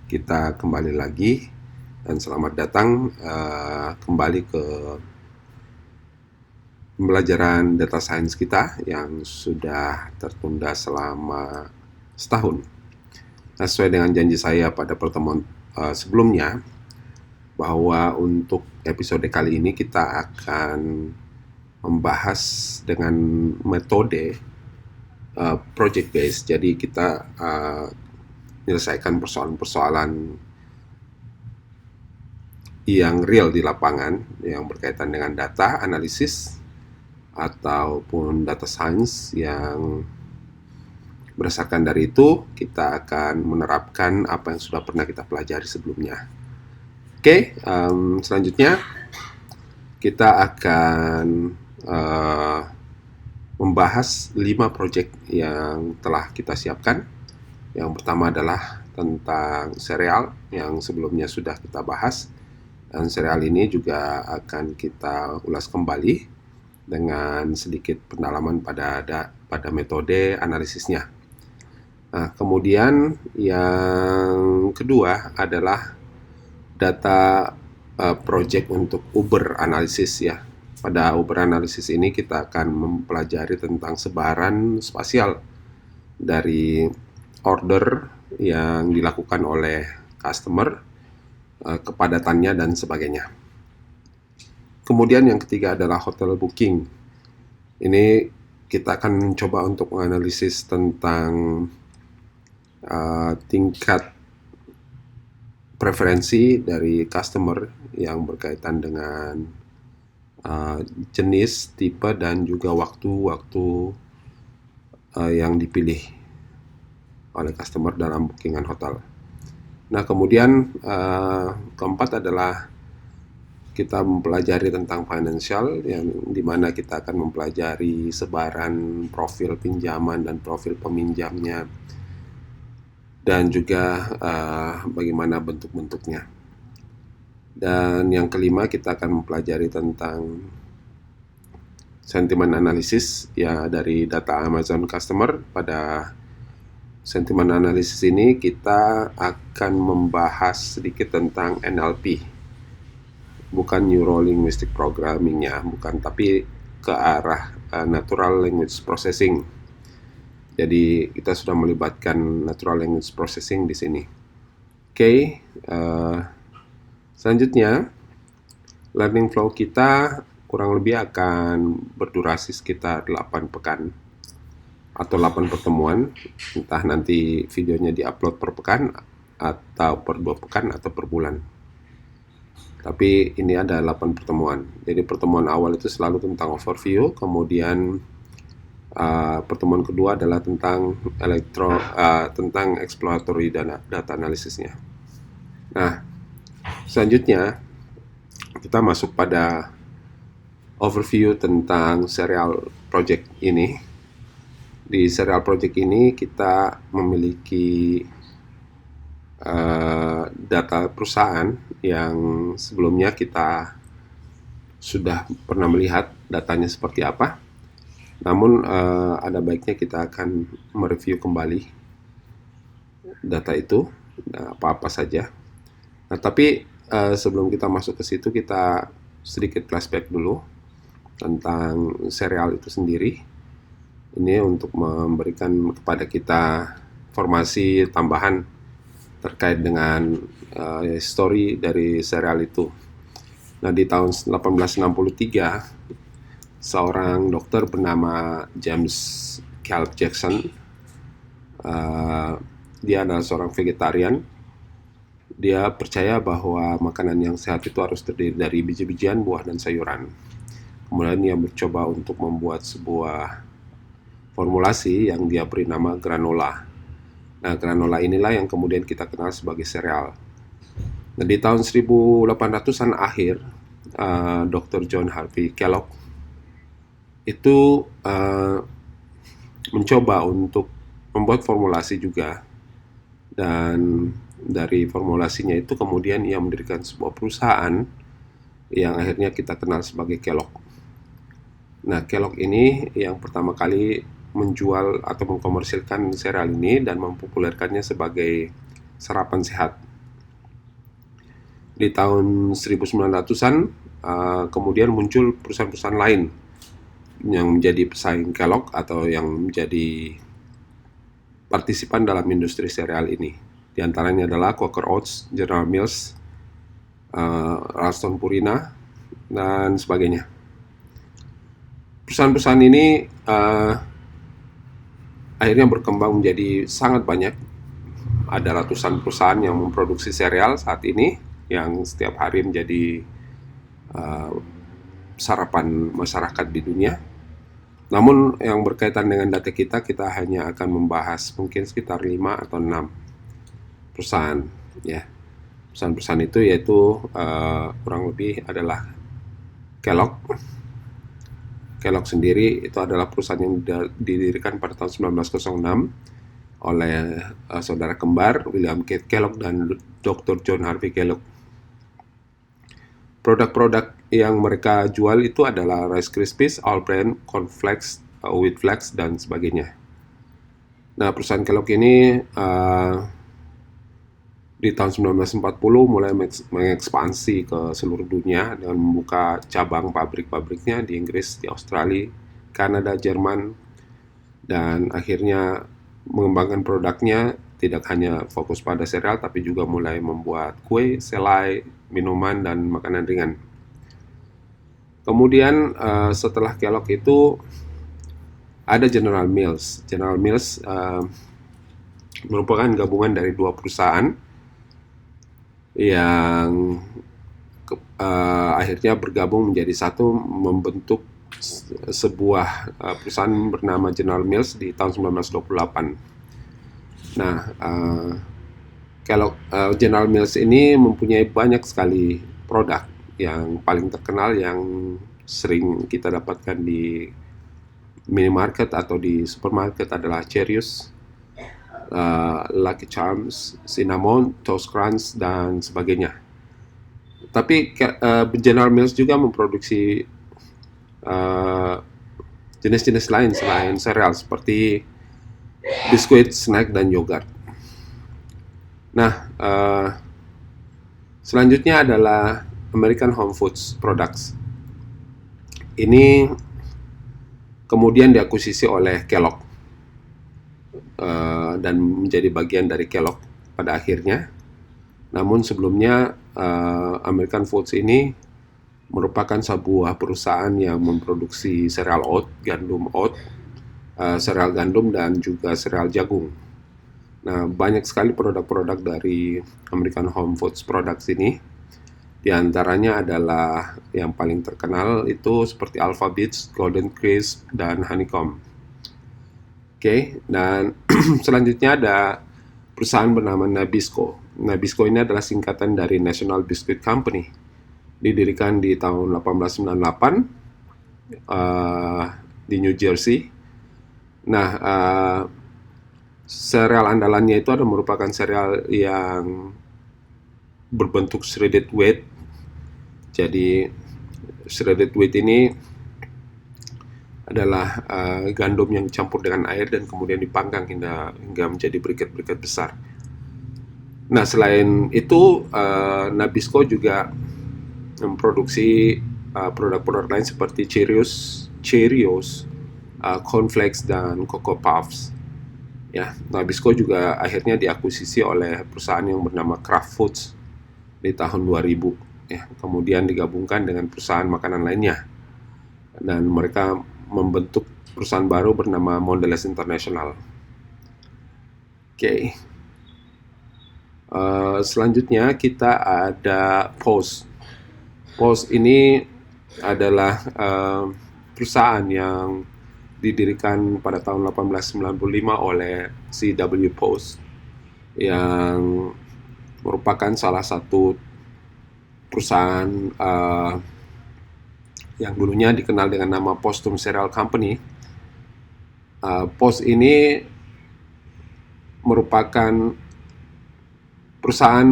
Kita kembali lagi dan selamat datang kembali ke pembelajaran data science kita yang sudah tertunda selama setahun. Nah, sesuai dengan janji saya pada pertemuan sebelumnya, bahwa untuk episode kali ini kita akan membahas dengan metode project based. Jadi kita menyelesaikan persoalan-persoalan yang real di lapangan yang berkaitan dengan data analisis ataupun data science, yang berdasarkan dari itu kita akan menerapkan apa yang sudah pernah kita pelajari sebelumnya. Oke, selanjutnya kita akan membahas 5 project yang telah kita siapkan. Yang pertama adalah tentang serial yang sebelumnya sudah kita bahas, dan serial ini juga akan kita ulas kembali dengan sedikit pendalaman pada metode analisisnya. Nah, kemudian yang kedua adalah data project untuk Uber analisis ya. Pada Uber analisis ini kita akan mempelajari tentang sebaran spasial dari order yang dilakukan oleh customer, kepadatannya dan sebagainya. Kemudian yang ketiga adalah hotel booking. Ini kita akan mencoba untuk menganalisis tentang tingkat preferensi dari customer yang berkaitan dengan jenis, tipe, dan juga waktu-waktu yang dipilih oleh customer dalam bookingan hotel. Nah, kemudian keempat adalah kita mempelajari tentang financial, yang dimana kita akan mempelajari sebaran profil pinjaman dan profil peminjamnya, dan juga bagaimana bentuk-bentuknya. Dan yang kelima kita akan mempelajari tentang sentiment analysis ya dari data Amazon customer. Pada sentiment analysis ini kita akan membahas sedikit tentang NLP, bukan Neuro Linguistic Programming ya, bukan, tapi ke arah Natural Language Processing. Jadi kita sudah melibatkan Natural Language Processing di sini. Oke, selanjutnya learning flow kita kurang lebih akan berdurasi sekitar 8 pekan atau 8 pertemuan, entah nanti videonya diupload per pekan atau per 2 pekan atau per bulan. Tapi ini ada 8 pertemuan. Jadi pertemuan awal itu selalu tentang overview, kemudian pertemuan kedua adalah tentang tentang exploratory data analisisnya. Nah, selanjutnya kita masuk pada overview tentang serial project ini. Di serial project ini kita memiliki data perusahaan yang sebelumnya kita sudah pernah melihat datanya seperti apa. Namun ada baiknya kita akan mereview kembali data itu, apa-apa saja. Nah, tapi sebelum kita masuk ke situ, kita sedikit flashback dulu tentang serial itu sendiri. Ini untuk memberikan kepada kita informasi tambahan terkait dengan story dari serial itu. Nah, di tahun 1863, seorang dokter bernama James Caleb Jackson, dia adalah seorang vegetarian. Dia percaya bahwa makanan yang sehat itu harus terdiri dari biji-bijian, buah, dan sayuran. Kemudian dia mencoba untuk membuat sebuah formulasi yang dia beri nama granola. Nah, granola inilah yang kemudian kita kenal sebagai sereal. Nah, di tahun 1800-an akhir, Dr. John Harvey Kellogg itu mencoba untuk membuat formulasi juga. Dan dari formulasinya itu kemudian ia mendirikan sebuah perusahaan yang akhirnya kita kenal sebagai Kellogg. Nah, Kellogg ini yang pertama kali menjual atau mengkomersilkan sereal ini dan mempopulerkannya sebagai sarapan sehat. Di tahun 1900-an kemudian muncul perusahaan-perusahaan lain yang menjadi pesaing Kellogg atau yang menjadi partisipan dalam industri sereal ini. Di antaranya adalah Quaker Oats, General Mills, Ralston Purina, dan sebagainya. Perusahaan-perusahaan ini akhirnya berkembang menjadi sangat banyak. Ada ratusan perusahaan yang memproduksi sereal saat ini, yang setiap hari menjadi sarapan masyarakat di dunia. Namun yang berkaitan dengan data kita hanya akan membahas mungkin sekitar 5 atau 6 perusahaan, ya. Perusahaan-perusahaan itu yaitu kurang lebih adalah Kellogg. Kellogg sendiri itu adalah perusahaan yang didirikan pada tahun 1906 oleh saudara kembar William Keith Kellogg dan Dr. John Harvey Kellogg. Produk-produk yang mereka jual itu adalah Rice Krispies, All Bran, Cornflakes, Wheat Flakes, dan sebagainya. Nah, perusahaan Kellogg ini di tahun 1940 mulai mengekspansi ke seluruh dunia dengan membuka cabang pabrik-pabriknya di Inggris, di Australia, Kanada, Jerman, dan akhirnya mengembangkan produknya tidak hanya fokus pada sereal, tapi juga mulai membuat kue, selai, minuman, dan makanan ringan. Kemudian setelah Kellogg itu ada General Mills. General Mills merupakan gabungan dari dua perusahaan yang akhirnya bergabung menjadi satu, membentuk sebuah perusahaan bernama General Mills di tahun 1928. Nah, General Mills ini mempunyai banyak sekali produk. Yang paling terkenal yang sering kita dapatkan di minimarket atau di supermarket adalah Cheerios, Lucky Charms, Cinnamon, Toast Crunch, dan sebagainya. Tapi General Mills juga memproduksi jenis-jenis lain selain sereal seperti biskuit, snack, dan yogurt. Nah, selanjutnya adalah American Home Foods Products. Ini kemudian diakuisisi oleh Kellogg dan menjadi bagian dari Kellogg pada akhirnya. Namun sebelumnya American Foods ini merupakan sebuah perusahaan yang memproduksi sereal oat, gandum oat, sereal gandum, dan juga sereal jagung. Nah, banyak sekali produk-produk dari American Home Foods Products ini. Di antaranya adalah yang paling terkenal itu seperti Alpha Beats, Golden Crisp, dan Honeycomb. Oke, dan selanjutnya ada perusahaan bernama Nabisco. Nabisco ini adalah singkatan dari National Biscuit Company. Didirikan di tahun 1898 di New Jersey. Nah, sereal andalannya itu merupakan sereal yang berbentuk shredded wheat. Jadi shredded wheat ini adalah gandum yang dicampur dengan air dan kemudian dipanggang hingga menjadi briket-briket besar. Nah, selain itu Nabisco juga memproduksi produk-produk lain seperti Cheerios, Cornflakes, dan Cocoa Puffs. Ya, Nabisco juga akhirnya diakuisisi oleh perusahaan yang bernama Kraft Foods di tahun 2000. Ya, kemudian digabungkan dengan perusahaan makanan lainnya. Dan mereka membentuk perusahaan baru bernama Mondelez International. Oke. Selanjutnya kita ada Post. Post ini adalah perusahaan yang didirikan pada tahun 1895 oleh C.W. Post, yang merupakan salah satu perusahaan yang dulunya dikenal dengan nama Postum Cereal Company. Post ini merupakan perusahaan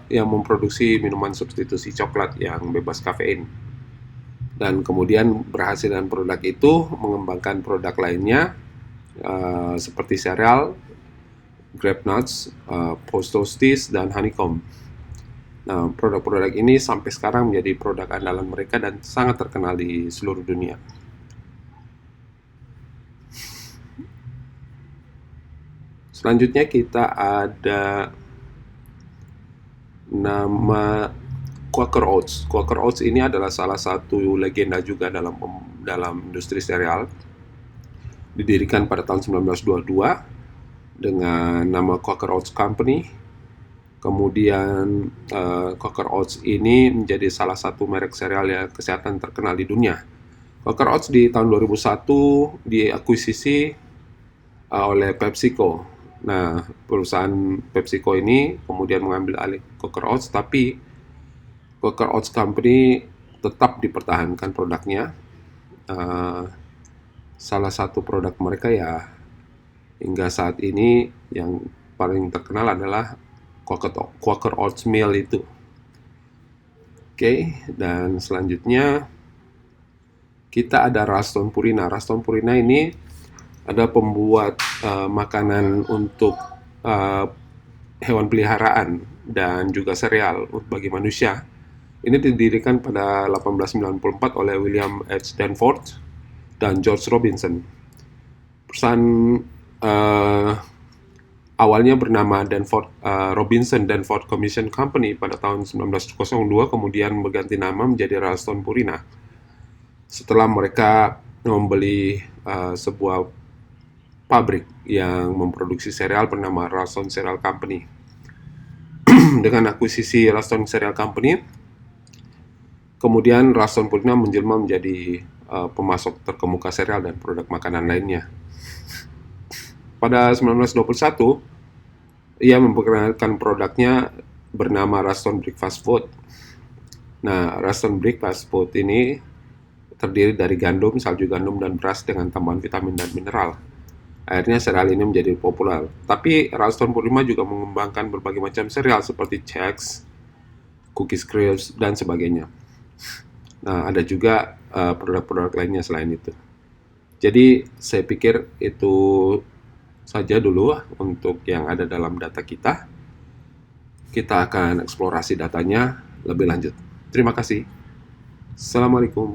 yang memproduksi minuman substitusi coklat yang bebas kafein. Dan kemudian berhasil dengan produk itu mengembangkan produk lainnya seperti sereal, grape nuts, Post Toasties, dan Honeycomb. Nah, produk-produk ini sampai sekarang menjadi produk andalan mereka dan sangat terkenal di seluruh dunia. Selanjutnya kita ada nama Quaker Oats. Quaker Oats ini adalah salah satu legenda juga dalam industri sereal. Didirikan pada tahun 1922 dengan nama Quaker Oats Company. Kemudian Quaker Oats ini menjadi salah satu merek sereal yang kesehatan terkenal di dunia. Quaker Oats di tahun 2001 diakuisisi oleh PepsiCo. Nah, perusahaan PepsiCo ini kemudian mengambil alih Quaker Oats, tapi Quaker Oats Company tetap dipertahankan produknya. Salah satu produk mereka ya hingga saat ini yang paling terkenal adalah Quaker Oats Meal itu. Oke, dan selanjutnya kita ada Ralston Purina. Ralston Purina ini ada pembuat makanan untuk hewan peliharaan dan juga sereal bagi manusia. Ini didirikan pada 1894 oleh William H. Danforth dan George Robinson. Perusahaan awalnya bernama Robinson Danforth Commission Company pada tahun 1902, kemudian berganti nama menjadi Ralston Purina. Setelah mereka membeli sebuah pabrik yang memproduksi sereal bernama Ralston Cereal Company. Dengan akuisisi Ralston Cereal Company, kemudian Ralston Purina menjelma menjadi pemasok terkemuka sereal dan produk makanan lainnya. Pada 1921, ia memperkenalkan produknya bernama Ralston Breakfast Food. Nah, Ralston Breakfast Food ini terdiri dari gandum, salju gandum, dan beras dengan tambahan vitamin dan mineral. Akhirnya sereal ini menjadi populer. Tapi Ralston Purina juga mengembangkan berbagai macam sereal seperti Chex, Cookies Crisp, dan sebagainya. Nah, ada juga produk-produk lainnya selain itu. Jadi saya pikir itu saja dulu untuk yang ada dalam data kita. Kita akan eksplorasi datanya lebih lanjut. Terima kasih. Assalamualaikum.